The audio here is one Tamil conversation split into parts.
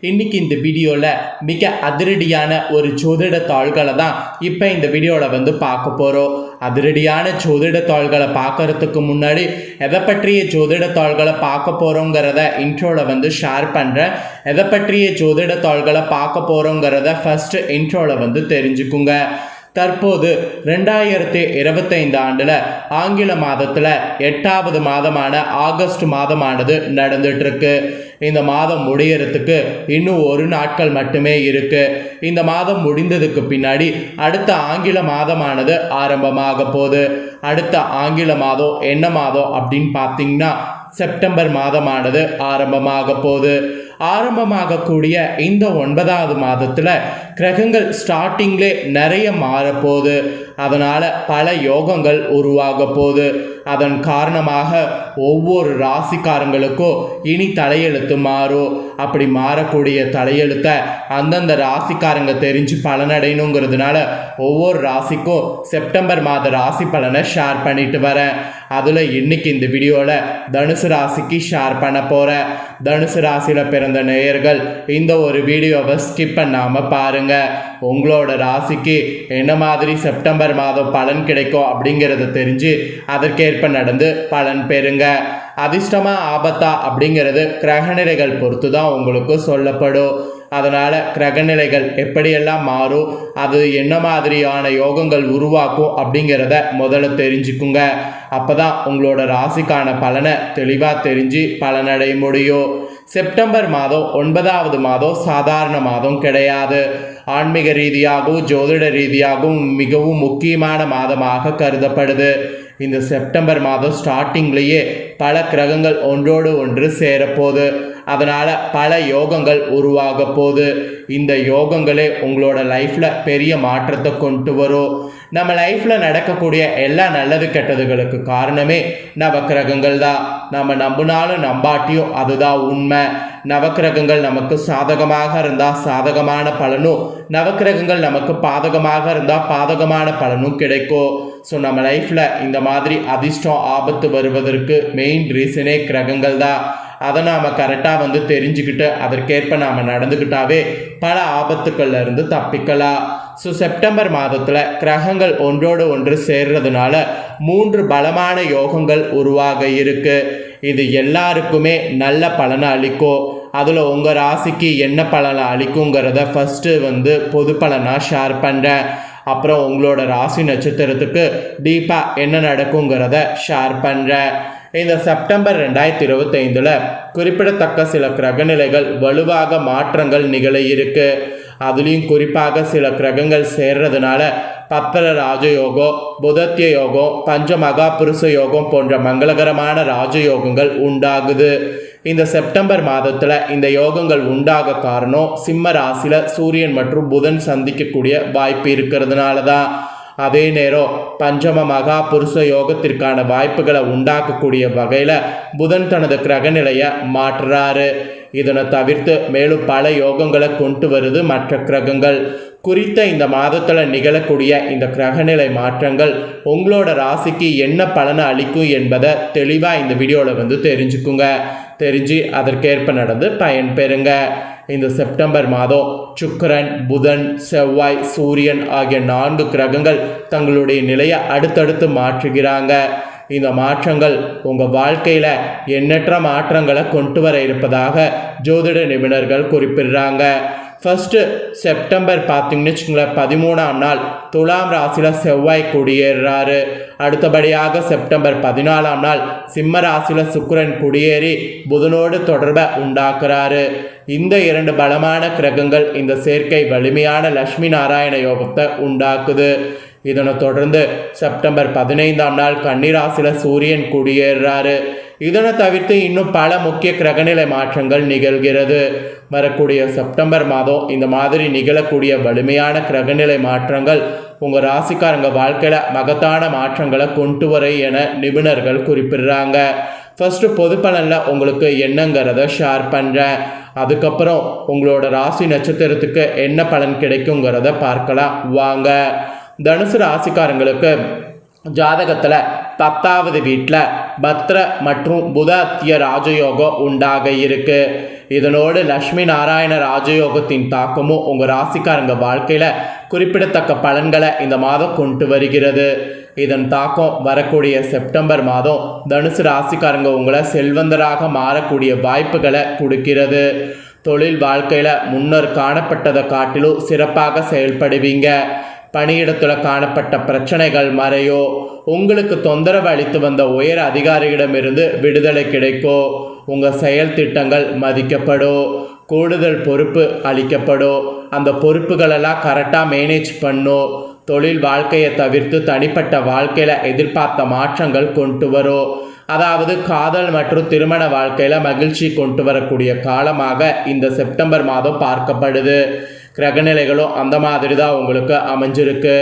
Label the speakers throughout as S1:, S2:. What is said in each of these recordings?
S1: இன்னைக்கு இந்த வீடியோவில் மிக அதிரடியான ஒரு ஜோதிட தாள்களை தான் இப்போ இந்த வீடியோவில் பார்க்க போகிறோம். அதிரடியான ஜோதிட தாள்களை பார்க்கறதுக்கு முன்னாடி எதை பற்றிய ஜோதிட தாள்களை பார்க்க போகிறோங்கிறத இன்ட்ரோவில் ஷேர் பண்ணுறேன். எதை பற்றிய ஜோதிட தாள்களை பார்க்க போகிறோங்கிறத ஃபர்ஸ்ட் இன்ட்ரோவில் தெரிஞ்சுக்குங்க. தற்போது 2025 ஆண்டில் ஆங்கில மாதத்தில் 8வது மாதமான ஆகஸ்ட் மாதமானது நடந்துட்டுருக்கு. இந்த மாதம் முடியறதுக்கு இன்னும் ஒரு நாட்கள் மட்டுமே இருக்கு. இந்த மாதம் முடிந்ததுக்கு பின்னாடி அடுத்த ஆங்கில மாதமானது ஆரம்பமாக போகுது. அடுத்த ஆங்கில மாதம் என்ன மாதம் அப்படின்னு பார்த்தீங்கன்னா செப்டம்பர் மாதமானது ஆரம்பமாக போகுது. ஆரம்பமாகக்கூடிய இந்த 9வது மாதத்தில் கிரகங்கள் ஸ்டார்டிங்லே நிறைய மாறப்போகுது. அதனால் பல யோகங்கள் உருவாக போகுது. அதன் காரணமாக ஒவ்வொரு ராசிக்காரங்களுக்கும் இனி தலையெழுத்து மாறும். அப்படி மாறக்கூடிய தலையெழுத்தை அந்தந்த ராசிக்காரங்க தெரிஞ்சு பலனடையணுங்கிறதுனால ஒவ்வொரு ராசிக்கும் செப்டம்பர் மாத ராசி பலனை ஷேர் பண்ணிட்டு வரேன். அதில் இன்னைக்கு இந்த வீடியோவில் தனுசு ராசிக்கு ஷேர் பண்ண போகிறேன். தனுசு ராசியில் பிறந்த நேயர்கள் இந்த ஒரு வீடியோவை ஸ்கிப் பண்ணாமல் பாருங்கள். உங்களோட ராசிக்கு என்ன மாதிரி செப்டம்பர் மாதம் பலன் கிடைக்கும் அப்படிங்கிறத தெரிஞ்சு அதற்கேற்ப நடந்து பலன் பெறுங்க. அதிர்ஷ்டமா ஆபத்தா அப்படிங்கிறது கிரகநிலைகள் பொறுத்து தான் உங்களுக்கு சொல்லப்படும். அதனால் கிரகநிலைகள் எப்படியெல்லாம் மாறும், அது என்ன மாதிரியான யோகங்கள் உருவாக்கும் அப்படிங்கிறத முதல்ல தெரிஞ்சுக்குங்க. அப்போ தான் உங்களோட ராசிக்கான பலனை தெளிவாக தெரிஞ்சு பலனடைய முடியும். செப்டம்பர் மாதம் 9வது மாதம் சாதாரண மாதம் கிடையாது. ஆன்மீக ரீதியாகவும் ஜோதிட ரீதியாகவும் மிகவும் முக்கியமான மாதமாக கருதப்படுது. இந்த செப்டம்பர் மாதம் ஸ்டார்டிங்லேயே பல கிரகங்கள் ஒன்றோடு ஒன்று சேரப்போகுது. அதனால் பல யோகங்கள் உருவாக போகுது. இந்த யோகங்களே உங்களோட லைஃப்பில் பெரிய மாற்றத்தை கொண்டு வரும். நம்ம லைஃப்பில் நடக்கக்கூடிய எல்லா நல்லது கெட்டதுகளுக்கு காரணமே நவக்கிரகங்கள் தான். நம்ம நம்பினாலும் நம்பாட்டியும் அதுதான் உண்மை. நவக்கிரகங்கள் நமக்கு சாதகமாக இருந்தால் சாதகமான பலனும், நவக்கிரகங்கள் நமக்கு பாதகமாக இருந்தால் பாதகமான பலனும் கிடைக்கும். ஸோ நம்ம லைஃப்பில் இந்த மாதிரி அதிர்ஷ்டம் ஆபத்து வருவதற்கு மெயின் ரீசனே கிரகங்கள் தான். அதை நாம் கரெக்டாக தெரிஞ்சுக்கிட்டு அதற்கேற்ப நாம் நடந்துக்கிட்டாவே பல ஆபத்துக்கள்ல இருந்து தப்பிக்கலாம். ஸோ செப்டம்பர் மாதத்தில் கிரகங்கள் ஒன்றோடு ஒன்று சேர்றதுனால 3 பலமான யோகங்கள் உருவாக இருக்கு. இது எல்லாருக்குமே நல்ல பலனை அளிக்கும். அதில் உங்கள் ராசிக்கு என்ன பலனை அளிக்குங்கிறத ஃபஸ்ட்டு பொது பலனாக ஷேர் பண்ணுறேன். அப்புறம் உங்களோட ராசி நட்சத்திரத்துக்கு டீப்பாக என்ன நடக்குங்கிறத ஷேர் பண்ணுறேன். இந்த செப்டம்பர் 2025 குறிப்பிடத்தக்க சில கிரகநிலைகள் வலுவாக மாற்றங்கள் நிகழ இருக்கு. அதுலேயும் குறிப்பாக சில கிரகங்கள் சேர்றதுனால பத்திர ராஜயோகம், புதத்திய யோகம், பஞ்சமகா புருஷ யோகம் போன்ற மங்களகரமான ராஜயோகங்கள் உண்டாகுது. இந்த செப்டம்பர் மாதத்தில் இந்த யோகங்கள் உண்டாக காரணம் சிம்ம ராசியில் சூரியன் மற்றும் புதன் சந்திக்கக்கூடிய வாய்ப்பு இருக்கிறதுனால தான். அதே நேரம் பஞ்சம மகா புருஷ யோகத்திற்கான வாய்ப்புகளை உண்டாக்கக்கூடிய வகையில் புதன் தனது கிரகநிலையை மாற்றுறாரு. இதனை தவிர்த்து மேலும் பல யோகங்களை கொண்டு வருது மற்ற கிரகங்கள். குறித்த இந்த மாதத்தில் நிகழக்கூடிய இந்த கிரகநிலை மாற்றங்கள் உங்களோட ராசிக்கு என்ன பலனை அளிக்கும் என்பதை தெளிவாக இந்த வீடியோவில் தெரிஞ்சுக்குங்க. தெரிஞ்சு அதற்கேற்ப நடந்து பயன் பெறுங்க. இந்த செப்டம்பர் மாதம் சுக்கிரன், புதன், செவ்வாய், சூரியன் ஆகிய 4 கிரகங்கள் தங்களுடைய நிலையை அடுத்தடுத்து மாற்றுகிறாங்க. இந்த மாற்றங்கள் உங்கள் வாழ்க்கையில் எண்ணற்ற மாற்றங்களை கொண்டு வர இருப்பதாக ஜோதிட நிபுணர்கள் குறிப்பிடுறாங்க. ஃபஸ்ட்டு செப்டம்பர் பார்த்தீங்கன்னு வச்சுக்கோங்களேன், 13ஆம் நாள் துலாம் ராசியில் செவ்வாய் குடியேறாரு. அடுத்தபடியாக செப்டம்பர் 14ஆம் நாள் சிம்ம ராசியில் சுக்கிரன் குடியேறி புதனோடு தொடர்பை உண்டாக்குறாரு. இந்த 2 பலமான கிரகங்கள் இந்த சேர்க்கை வலிமையான லட்சுமி நாராயண யோகத்தை உண்டாக்குது. இதனை தொடர்ந்து செப்டம்பர் 15ஆம் நாள் கன்னிராசியில் சூரியன் குடியேறாரு. இதனை தவிர்த்து இன்னும் பல முக்கிய கிரகநிலை மாற்றங்கள் நிகழ்கிறது. வரக்கூடிய செப்டம்பர் மாதம் இந்த மாதிரி நிகழக்கூடிய வலிமையான கிரகநிலை மாற்றங்கள் உங்கள் ராசிக்காரங்க வாழ்க்கையில் மகத்தான மாற்றங்களை கொண்டு வர என நிபுணர்கள் குறிப்பிடுறாங்க. ஃபஸ்ட்டு பொது பலனில் உங்களுக்கு என்னங்கிறத ஷேர் பண்ணுறேன். அதுக்கப்புறம் உங்களோட ராசி நட்சத்திரத்துக்கு என்ன பலன் கிடைக்குங்கிறத பார்க்கலாம் வாங்க. தனுசு ராசிக்காரங்களுக்கு ஜாதகத்தில் 10வது வீட்டில் பத்ர மற்றும் புத அத்திய ராஜயோகம் உண்டாக இருக்கு. இதனோடு லக்ஷ்மி நாராயண ராஜயோகத்தின் தாக்கமும் உங்கள் ராசிக்காரங்க வாழ்க்கையில் குறிப்பிடத்தக்க பலன்களை இந்த மாதம் கொண்டு வருகிறது. இதன் தாக்கம் வரக்கூடிய செப்டம்பர் மாதம் தனுசு ராசிக்காரங்க உங்களை செல்வந்தராக மாறக்கூடிய வாய்ப்புகளை கொடுக்கிறது. தொழில் வாழ்க்கையில் முன்னர் காணப்பட்டதை காட்டிலும் சிறப்பாக செயல்படுவீங்க. பணியிடத்தில் காணப்பட்ட பிரச்சனைகள் மறையோ. உங்களுக்கு தொந்தரவு அளித்து வந்த உயர் அதிகாரிகளிடமிருந்து விடுதலை கிடைக்கும். உங்கள் செயல் திட்டங்கள் மதிக்கப்படும். கூடுதல் பொறுப்பு அளிக்கப்படும். அந்த பொறுப்புகளெல்லாம் கரெக்டாக மேனேஜ் பண்ணும். தொழில் வாழ்க்கையை தவிர்த்து தனிப்பட்ட வாழ்க்கையில் எதிர்பார்த்த மாற்றங்கள் கொண்டு வரும். அதாவது காதல் மற்றும் திருமண வாழ்க்கையில் மகிழ்ச்சி கொண்டு வரக்கூடிய காலமாக இந்த செப்டம்பர் மாதம் பார்க்கப்படுது. கிரகநிலைகளும் அந்த மாதிரி தான் உங்களுக்கு அமைஞ்சிருக்கு.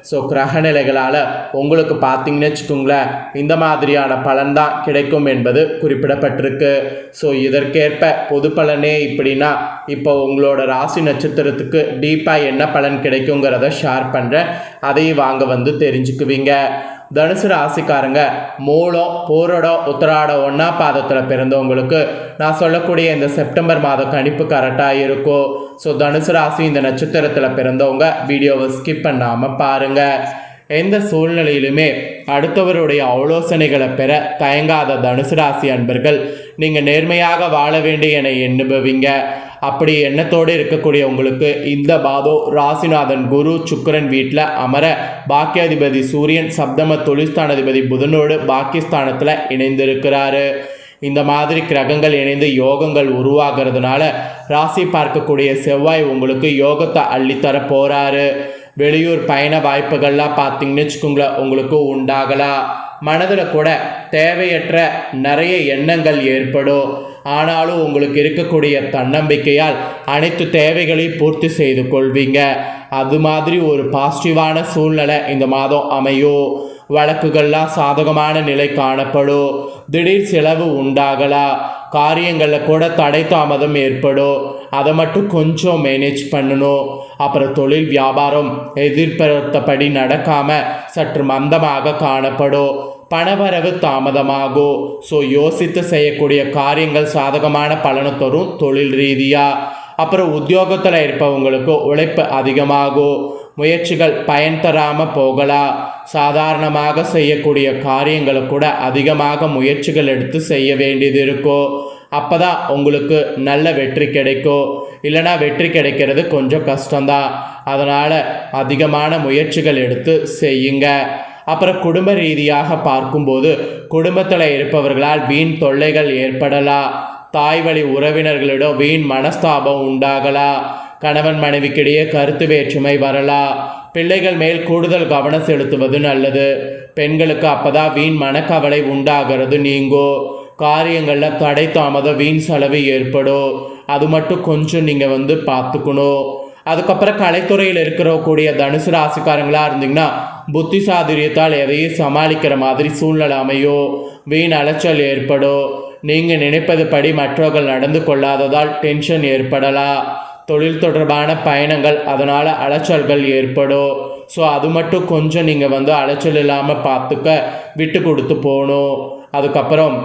S1: ஸோ கிரகநிலைகளால் உங்களுக்கு பார்த்தீங்கன்னு வச்சுக்கோங்களேன், இந்த மாதிரியான பலன் தான் கிடைக்கும் என்பது குறிப்பிடப்பட்டிருக்கு. ஸோ இதற்கேற்ப பொது பலனே இப்படின்னா இப்போ உங்களோட ராசி நட்சத்திரத்துக்கு டீப்பாக என்ன பலன் கிடைக்குங்கிறத ஷேர் பண்ணுறேன். அதையும் வாங்க தெரிஞ்சுக்குவீங்க. தனுசு ராசிக்காரங்க மூலம், பூரடம், உத்திராடம் 1ஆம் பாதத்தில் பிறந்தவங்களுக்கு நான் சொல்லக்கூடிய இந்த செப்டம்பர் மாத கணிப்பு கரெக்டாக இருக்கும். ஸோ தனுசு ராசி இந்த நட்சத்திரத்தில் பிறந்தவங்க வீடியோவை ஸ்கிப் பண்ணாமல் பாருங்கள். எந்த சூழ்நிலையிலுமே அடுத்தவருடைய ஆலோசனைகளை பெற தயங்காத தனுசு ராசி அன்பர்கள் நீங்கள் நேர்மையாக வாழ வேண்டிய என எண்ணுபவீங்க. அப்படி எண்ணத்தோடு இருக்கக்கூடிய உங்களுக்கு இந்த மாதம் ராசிநாதன் குரு சுக்கிரன் வீட்டில் அமர பாக்கியாதிபதி சூரியன் சப்தம தொழில்ஸ்தானாதிபதி புதனோடு பாக்கியஸ்தானத்தில் இணைந்திருக்கிறாரு. இந்த மாதிரி கிரகங்கள் இணைந்து யோகங்கள் உருவாகிறதுனால ராசி பார்க்கக்கூடிய செவ்வாய் உங்களுக்கு யோகத்தை அள்ளித்தர போகிறாரு. வெளியூர் பயண வாய்ப்புகள்லாம் பார்த்தீங்கன்னு வச்சுக்கோங்களேன் உங்களுக்கு உண்டாகலாம். மனதில் கூட தேவையற்ற நிறைய எண்ணங்கள் ஏற்படும். ஆனாலும் உங்களுக்கு இருக்கக்கூடிய தன்னம்பிக்கையால் அனைத்து தேவைகளையும் பூர்த்தி செய்து கொள்வீங்க. அது மாதிரி ஒரு பாசிட்டிவான சூழ்நிலை இந்த மாதம் அமையும். வழக்குகள்லாம் சாதகமான நிலை காணப்படும். திடீர் செலவு உண்டாகலாம். காரியங்களில் கூட தடை தாமதம் ஏற்படும். அதை மட்டும் கொஞ்சம் மேனேஜ் பண்ணணும். அப்புறம் தொழில் வியாபாரம் எதிர்பார்த்தபடி நடக்காமல் சற்று மந்தமாக காணப்படும். பணவரவு தாமதமாகும். ஸோ யோசித்து செய்யக்கூடிய காரியங்கள் சாதகமான பலனை தரும் தொழில் ரீதியாக. அப்புறம் உத்தியோகத்தில் இருப்பவங்களுக்கு உழைப்பு அதிகமாகும். முயற்சிகள் பயன் தராமல் போகலாம். சாதாரணமாக செய்யக்கூடிய காரியங்களை கூட அதிகமாக முயற்சிகள் எடுத்து செய்ய வேண்டியது இருக்கும். அப்போ தான் உங்களுக்கு நல்ல வெற்றி கிடைக்கும். இல்லைனா வெற்றி கிடைக்கிறது கொஞ்சம் கஷ்டம்தான். அதனால் அதிகமான முயற்சிகள் எடுத்து செய்யுங்க. அப்புறம் குடும்ப ரீதியாக பார்க்கும்போது குடும்பத்தில் இருப்பவர்களால் வீண் தொல்லைகள் ஏற்படலாம். தாய் வழி உறவினர்களிடம் வீண் மனஸ்தாபம் உண்டாகலாம். கணவன் மனைவிக்கிடையே கருத்து வேற்றுமை வரலாம். பிள்ளைகள் மேல் கூடுதல் கவனம் செலுத்துவது நல்லது. பெண்களுக்கு அப்போதான் வீண் மனக்கவலை உண்டாகிறது நீங்கும். காரியங்களில் தடை தாமதம் வீண் செலவு ஏற்படும். அது மட்டும் கொஞ்சம் நீங்கள் பார்த்துக்கணும். அதுக்கப்புறம் கலைத்துறையில் இருக்கிறக்கூடிய தனுசு ராசிக்காரங்களாக இருந்தீங்கன்னா புத்தி சாதுரியத்தால் எதையும் சமாளிக்கிற மாதிரி சூழ்நிலை அமையும். வீண் அலைச்சல் ஏற்படும். நீங்கள் நினைப்பது படி மற்றவர்கள் நடந்து கொள்ளாததால் டென்ஷன் ஏற்படலாம். தொழில் தொடர்பான பயணங்கள் அதனால் அலைச்சல்கள் ஏற்படும். ஸோ அது மட்டும் கொஞ்சம் நீங்கள் அலைச்சல் இல்லாமல் பார்த்துக்க விட்டு கொடுத்து போகணும். அதுக்கப்புறம்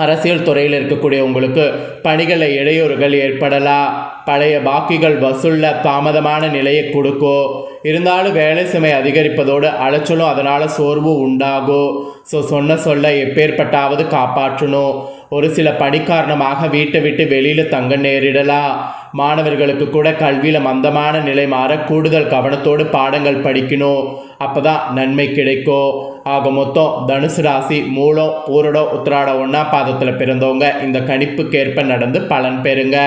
S1: அரசியல் துறையில் இருக்கக்கூடிய உங்களுக்கு பணிகளில் இடையூறுகள் ஏற்படலாம். பழைய பாக்கிகள் வசூலில் தாமதமான நிலையை கொடுக்கும். இருந்தாலும் வேலை சுமை அதிகரிப்பதோடு அலைச்சலும் அதனால் சோர்வு உண்டாகும். ஸோ சொல்ல எப்பேற்பட்டாவது காப்பாற்றணும். ஒரு சில பணி காரணமாக வீட்டை விட்டு வெளியில் தங்க நேரிடலாம். மாணவர்களுக்கு கூட கல்வியில் மந்தமான நிலை மாற கூடுதல் கவனத்தோடு பாடங்கள் படிக்கணும். அப்போ தான் நன்மை கிடைக்கும். ஆக மொத்தம் தனுசு ராசி மூலம், பூரடம், உத்திராடம் 1ஆம் பாதத்தில் பிறந்தவங்க இந்த கணிப்புக்கேற்ப நடந்து பலன் பெறுங்க.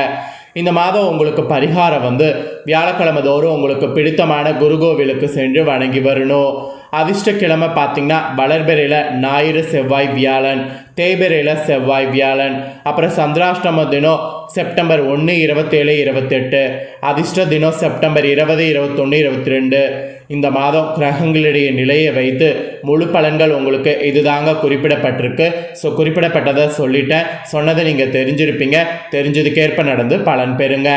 S1: இந்த மாதம் உங்களுக்கு பரிகாரம் வியாழக்கிழமை தோறும் உங்களுக்கு பிடித்தமான குருகோவிலுக்கு சென்று வணங்கி வரணும். அதிர்ஷ்டக்கிழமை பார்த்திங்கன்னா வளர்பிறையில் ஞாயிறு, செவ்வாய், வியாழன், தேய்பிறையில் செவ்வாய், வியாழன். அப்புறம் சந்திராஷ்டம தினம் செப்டம்பர் 1, 27, 28. அதிர்ஷ்ட தினம் செப்டம்பர் 20, 21, 22. இந்த மாதம் கிரகங்களுடைய நிலையை வைத்து முழு பலன்கள் உங்களுக்கு இதுதாங்க குறிப்பிடப்பட்டிருக்கு. ஸோ குறிப்பிடப்பட்டதை சொல்லிட்டேன். சொன்னதை நீங்கள் தெரிஞ்சிருப்பீங்க. தெரிஞ்சதுக்கேற்ப நடந்து பலன் பெறுங்க.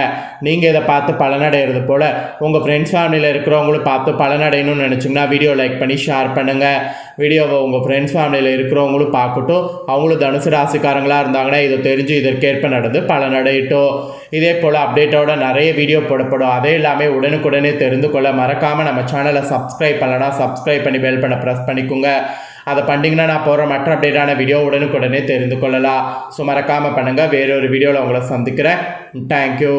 S1: நீங்கள் இதை பார்த்து பலனடைகிறது போல் உங்கள் ஃப்ரெண்ட்ஸ் ஃபேமிலியில் இருக்கிறவங்களும் பார்த்து பலனடையணும்னு நினச்சிங்கன்னா வீடியோ லைக் பண்ணி ஷேர் பண்ணுங்கள். வீடியோவை உங்கள் ஃப்ரெண்ட்ஸ் ஃபேமிலியில் இருக்கிறவங்களும் பார்க்கட்டும். அவங்களும் தனுசு ராசிக்காரங்களாக இருந்தாங்கன்னா இதை தெரிஞ்சு இதற்கேற்ப நடந்து பலனடையட்டும். இதே போல் அப்டேட்டோட நிறைய வீடியோ போடப்படும். அதே எல்லாமே உடனுக்குடனே தெரிந்து கொள்ள மறக்காமல் நம்ம சேனலை சப்ஸ்கிரைப் பண்ணலன்னா சப்ஸ்கிரைப் பண்ணி பெல் பண்ண ப்ரெஸ் பண்ணிக்கோங்க. அதை பண்ணிங்கன்னா நான் போகிற மற்ற அப்டேட்டான வீடியோ உடனுக்குடனே தெரிந்து கொள்ளலாம். ஸோ மறக்காமல் பண்ணுங்கள். வேறொரு வீடியோவில் உங்களை சந்திக்கிறேன். தேங்க்யூ.